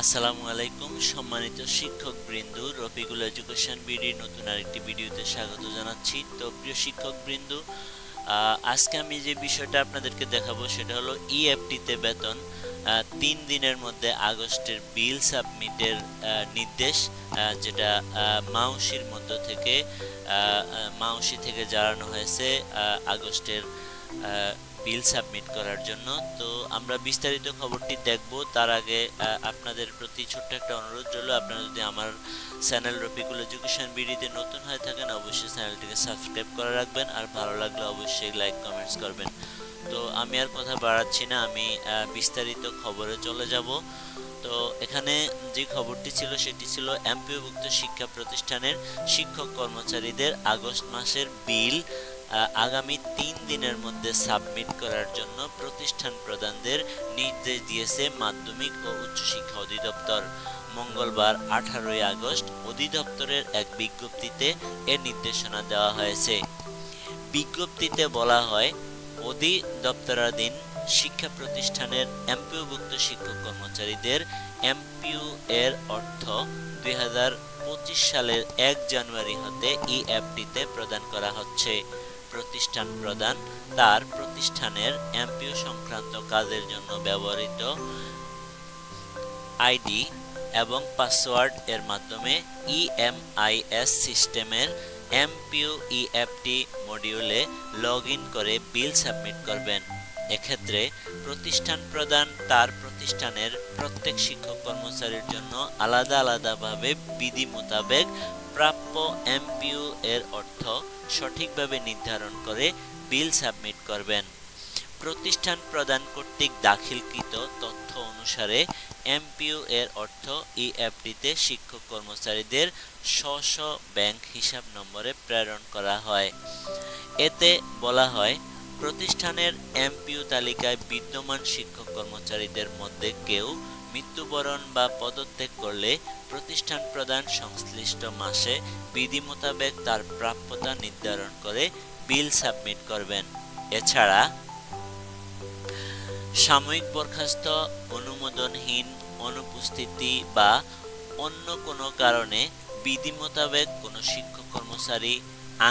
আসসালামু আলাইকুম সম্মানিত শিক্ষক বৃন্দ, রফিকুল এডুকেশন বিডির নতুন আরেকটি ভিডিওতে স্বাগত জানাচ্ছি। তো প্রিয় শিক্ষক বৃন্দ, আজকে আমি যে বিষয়টা আপনাদেরকে দেখাবো সেটা হলো ইএফটিতে বেতন 3 দিনের মধ্যে আগস্টের বিল সাবমিটের নির্দেশ, যেটা মাউসির মধ্য থেকে মাউসি থেকে জানানো হয়েছে আগস্টের বিল সাবমিট করার জন্য। তো আমরা বিস্তারিত খবরটি দেখব তার আগে আপনাদের প্রতি ছোট্ট একটা অনুরোধ রইল, আপনারা যদি আমার চ্যানেল রফিকুল এডুকেশন বিডিতে নতুন হয়ে থাকেন অবশ্যই চ্যানেলটিকে সাবস্ক্রাইব করে রাখবেন, আর ভালো লাগলে অবশ্যই লাইক কমেন্টস করবেন। তো আমি আর কথা বাড়াচ্ছি না, আমি বিস্তারিত খবরে চলে যাব। তো এখানে যে খবরটি ছিল সেটি ছিল এমপিওভুক্ত শিক্ষা প্রতিষ্ঠানের শিক্ষক কর্মচারীদের আগস্ট মাসের বিল আগামী 3 দিনের মধ্যে সাবমিট করার জন্য প্রতিষ্ঠান প্রধানদের নির্দেশ দিয়েছে মাধ্যমিক ও উচ্চশিক্ষা অধিদপ্তর। মঙ্গলবার 18 আগস্ট অধিদপ্তরের এক বিজ্ঞপ্তিতে এর নির্দেশনা দেওয়া হয়েছে। বিজ্ঞপ্তিতে বলা হয়, অধিদপ্তরাধীন শিক্ষা প্রতিষ্ঠানের এমপিওভুক্ত শিক্ষক কর্মচারীদের এমপিও এর অর্থ 2025 সালের 1 জানুয়ারি হতে ইএফটিতে প্রদান করা হচ্ছে। প্রতিষ্ঠান প্রধান তার প্রতিষ্ঠানের এমপিও সংক্রান্ত কাজের জন্য ব্যবহৃত আইডি এবং পাসওয়ার্ড এর মাধ্যমে ইএমআইএস সিস্টেমের এমপিও ইএফটি মডিউলে লগ ইন করে বিল সাবমিট করবেন। এক্ষেত্রে প্রতিষ্ঠান প্রধান তার প্রতিষ্ঠানের প্রত্যেক শিক্ষক কর্মচারীর জন্য আলাদা আলাদাভাবে বিধি মোতাবেক প্রাপ্য এমপিও এর অর্থ সঠিকভাবে নির্ধারণ করে বিল সাবমিট করবেন। প্রতিষ্ঠান প্রদান কর্তৃক দাখিলকৃত তথ্য অনুসারে এমপিও এর অর্থ ইএফটিতে শিক্ষক কর্মচারীদের স্ব ব্যাংক হিসাব নম্বরে প্রেরণ করা হয়। এতে বলা হয়, প্রতিষ্ঠানের এমপিও তালিকায় বিদ্যমান শিক্ষক কর্মচারীদের মধ্যে কেউ মৃত্যুবরণ বা পদত্যাগ করলে প্রতিষ্ঠান প্রধান সংশ্লিষ্ট মাসে বিধি মোতাবেক তার প্রাপ্যতা নির্ধারণ করে বিল সাবমিট করবেন। এছাড়া সাময়িক বরখাস্ত, অনুমোদনহীন অনুপস্থিতি বা অন্য কোনো কারণে বিধি মোতাবেক কোনো শিক্ষক কর্মচারী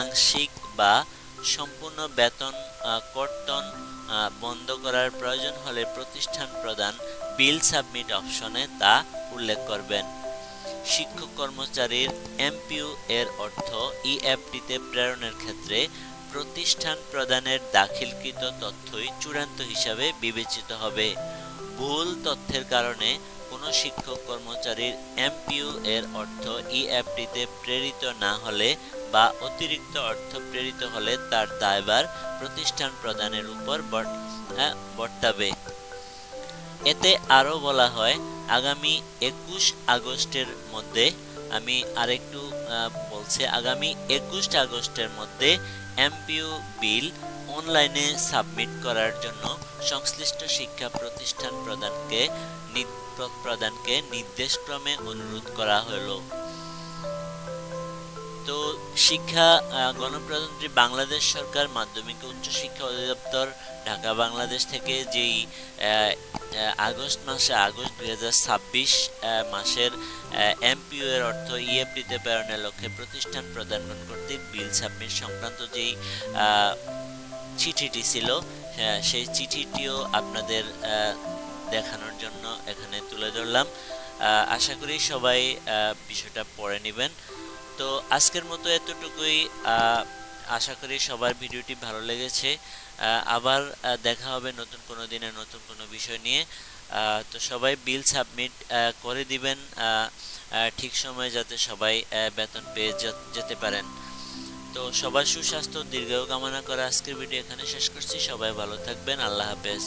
আংশিক বা সম্পূর্ণ বেতন কর্তন বন্ধ করার প্রয়োজন হলে প্রতিষ্ঠান প্রধান বিল সাবমিট অপশনে তা উল্লেখ করবেন। শিক্ষক কর্মচারীর এমপিও এর অর্থ ইএফটিতে প্রেরণের ক্ষেত্রে প্রতিষ্ঠান প্রদানের দাখিলকৃত তথ্যই চূড়ান্ত হিসাবে বিবেচিত হবে। ভুল তথ্যের কারণে কোনো শিক্ষক কর্মচারীর এমপিও এর অর্থ ইএফটিতে প্রেরিত না হলে বা অতিরিক্ত অর্থ প্রেরিত হলে তার দায়ভার প্রতিষ্ঠান প্রদানের উপর বর্তাবে। এতে আরও বলা হয়, আগামী 21 আগস্টের মধ্যে, আমি আরেকটু বলছি, আগামী 21 আগস্টের মধ্যে এমপিও বিল অনলাইনে সাবমিট করার জন্য সংশ্লিষ্ট শিক্ষা প্রতিষ্ঠান প্রদানকে নির্দেশক্রমে অনুরোধ করা হলো। তো শিক্ষা গণপ্রজাতন্ত্রী বাংলাদেশ সরকার মাধ্যমিক ও উচ্চশিক্ষা অধিদপ্তর ঢাকা বাংলাদেশ থেকে যেই আগস্ট 2026 মাসের এমপিও এর অর্থ ইএফটিতে প্রেরণের লক্ষ্যে প্রতিষ্ঠান প্রদানগণ কর্তৃক বিল সাবমিট সংক্রান্ত যেই চিঠিটি ছিল, সেই চিঠিটিও আপনাদের দেখানোর জন্য এখানে তুলে ধরলাম। আশা করি সবাই বিষয়টা পড়ে নেবেন। তো আজকের মতো এতটুকুই। আশা করি সবার ভিডিওটি ভালো লেগেছে। আবার দেখা হবে নতুন কোনো দিনে নতুন কোনো বিষয় নিয়ে। তো সবাই বিল সাবমিট করে দিবেন ঠিক সময়ে, যাতে সবাই বেতন পেয়ে যেতে পারেন। তো সবার সুস্বাস্থ্য দীর্ঘায়ু কামনা করে আজকের ভিডিও এখানে শেষ করছি। সবাই ভালো থাকবেন। আল্লাহ হাফেজ।